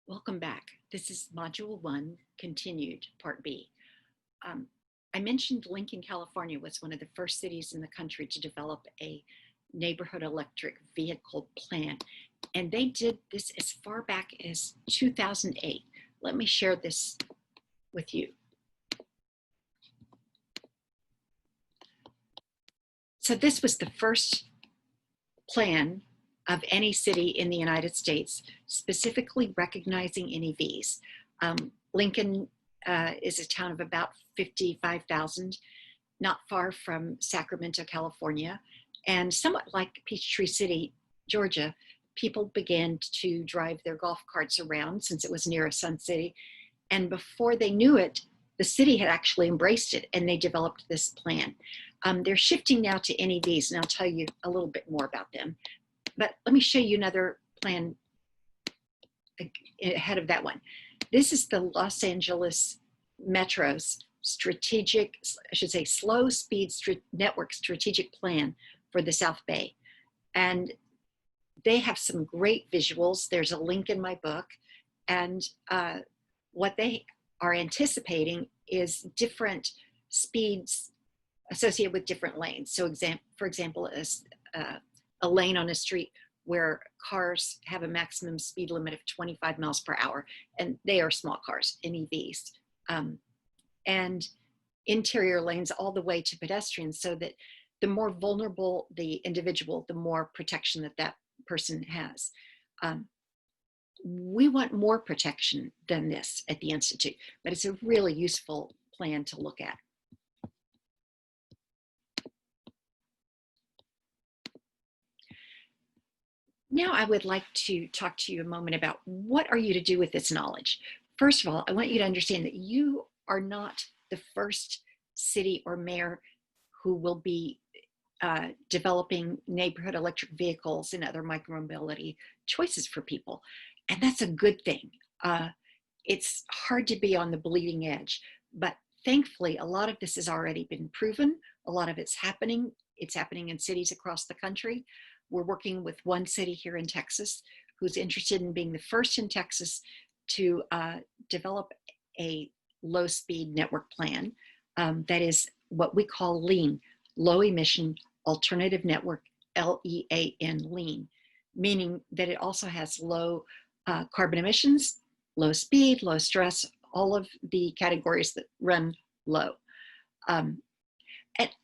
Welcome back. This is Module 1, Continued, Part B. I mentioned Lincoln, California was one of the first cities in the country to develop a neighborhood electric vehicle plan. And they did this as far back as 2008. Let me share this with you. So this was the first plan of any city in the United States, specifically recognizing NEVs. Lincoln is a town of about 55,000, not far from Sacramento, California. And somewhat like Peachtree City, Georgia, people began to drive their golf carts around since it was near a sun city. And before they knew it, the city had actually embraced it and they developed this plan. They're shifting now to NEVs, and I'll tell you a little bit more about them. But let me show you another plan ahead of that one. This is the Los Angeles Metro's strategic, I should say, slow speed network strategic plan for the South Bay. And they have some great visuals. There's a link in my book. And what they are anticipating is different speeds associated with different lanes. So for example, a lane on a street where cars have a maximum speed limit of 25 miles per hour, and they are small cars, NEVs, and interior lanes all the way to pedestrians, so that the more vulnerable the individual, the more protection that that person has. We want more protection than this at the Institute, but it's a really useful plan to look at. Now I would like to talk to you a moment about what are you to do with this knowledge. First of all, I want you to understand that you are not the first city or mayor who will be developing neighborhood electric vehicles and other micromobility choices for people. And that's a good thing. It's hard to be on the bleeding edge, but thankfully a lot of this has already been proven. A lot of it's happening. It's happening in cities across the country. We're working with one city here in Texas who's interested in being the first in Texas to develop a low-speed network plan that is what we call LEAN, Low Emission Alternative Network, LEAN, LEAN, meaning that it also has low carbon emissions, low speed, low stress, all of the categories that run low. And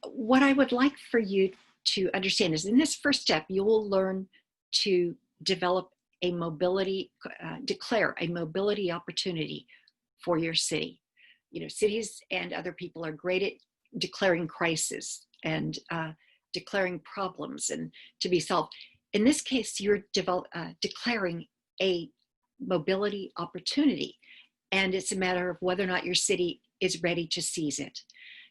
what I would like for you to understand is in this first step, you will learn to develop a mobility, declare a mobility opportunity for your city. You know, cities and other people are great at declaring crises and declaring problems and to be solved. In this case, you're declaring a mobility opportunity, and it's a matter of whether or not your city is ready to seize it.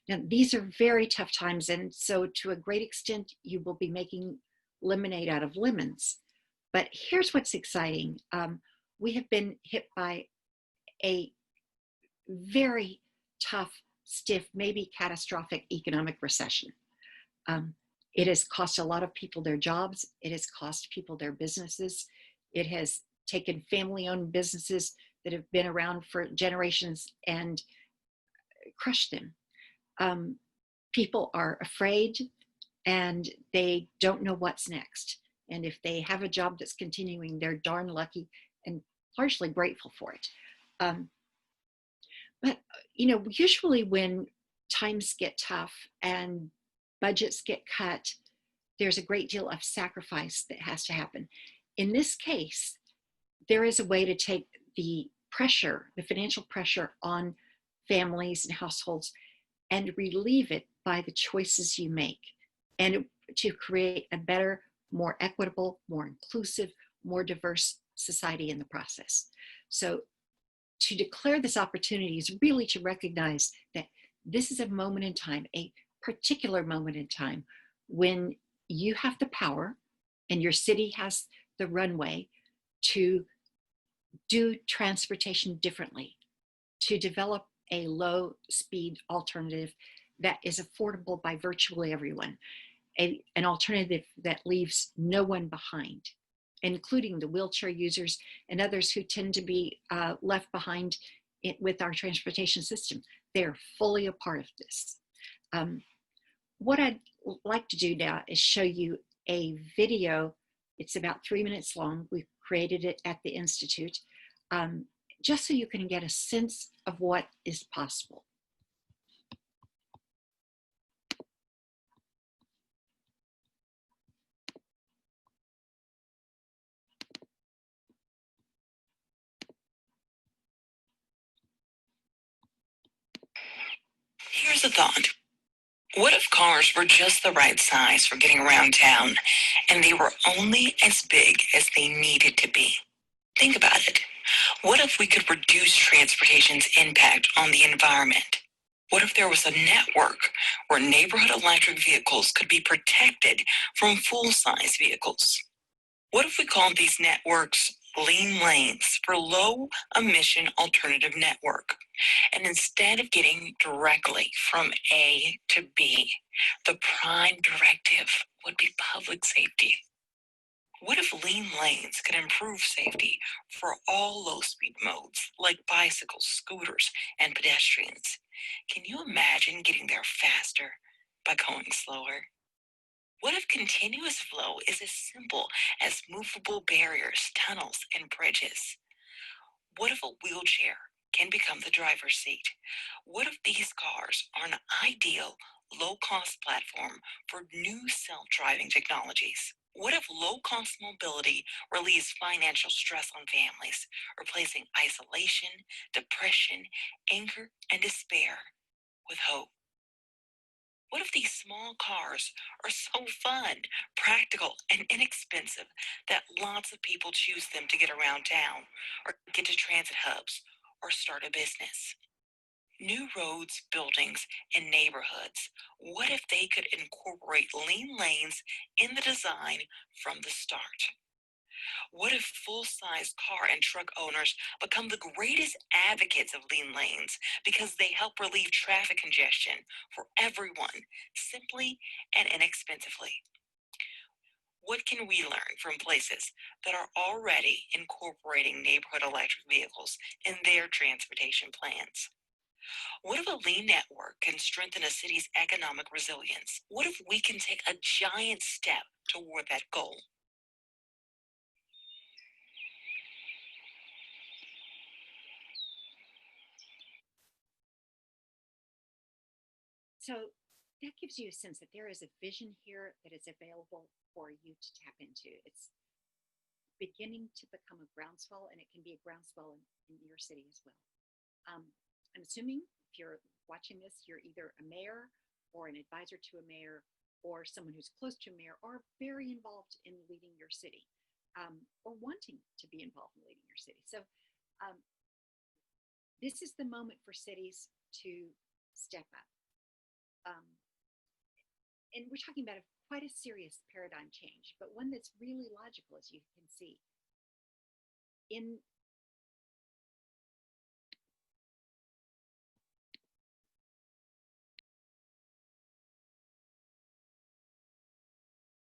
Now, these are very tough times, and so to a great extent, you will be making lemonade out of lemons. But here's what's exciting. We have been hit by a very tough, stiff, maybe catastrophic economic recession. It has cost a lot of people their jobs. It has cost people their businesses. It has taken family-owned businesses that have been around for generations and crushed them. People are afraid and they don't know what's next. And if they have a job that's continuing, they're darn lucky and largely grateful for it. But, you know, usually when times get tough and budgets get cut, there's a great deal of sacrifice that has to happen. In this case, there is a way to take the pressure, the financial pressure on families and households and relieve it by the choices you make, and to create a better, more equitable, more inclusive, more diverse society in the process. So to declare this opportunity is really to recognize that this is a moment in time, a particular moment in time, when you have the power and your city has the runway to do transportation differently, to develop a low speed alternative that is affordable by virtually everyone, an alternative that leaves no one behind. including the wheelchair users and others who tend to be left behind with our transportation system. They're fully a part of this. What I'd like to do now is show you a video. It's about 3 minutes long. We've created it at the Institute, just so you can get a sense of what is possible. Here's a thought. What if cars were just the right size for getting around town, and they were only as big as they needed to be? Think about it. What if we could reduce transportation's impact on the environment? What if there was a network where neighborhood electric vehicles could be protected from full-size vehicles? What if we called these networks lean lanes for low emission alternative network? And instead of getting directly from A to B, the prime directive would be public safety. What if lean lanes could improve safety for all low-speed modes like bicycles, scooters, and pedestrians? Can you imagine getting there faster by going slower? What if continuous flow is as simple as movable barriers, tunnels, and bridges? What if a wheelchair can become the driver's seat? What if these cars are an ideal low-cost platform for new self-driving technologies? What if low-cost mobility relieves financial stress on families, replacing isolation, depression, anger, and despair with hope? What if these small cars are so fun, practical, and inexpensive that lots of people choose them to get around town, or get to transit hubs, or start a business? New roads, buildings, and neighborhoods, what if they could incorporate lean lanes in the design from the start? What if full-size car and truck owners become the greatest advocates of lean lanes because they help relieve traffic congestion for everyone simply and inexpensively? What can we learn from places that are already incorporating neighborhood electric vehicles in their transportation plans? What if a lean network can strengthen a city's economic resilience? What if we can take a giant step toward that goal? So that gives you a sense that there is a vision here that is available for you to tap into. It's beginning to become a groundswell, and it can be a groundswell in your city as well. I'm assuming if you're watching this, you're either a mayor or an advisor to a mayor or someone who's close to a mayor or very involved in leading your city, or wanting to be involved in leading your city. So this is the moment for cities to step up. And we're talking about quite a serious paradigm change, but one that's really logical, as you can see. In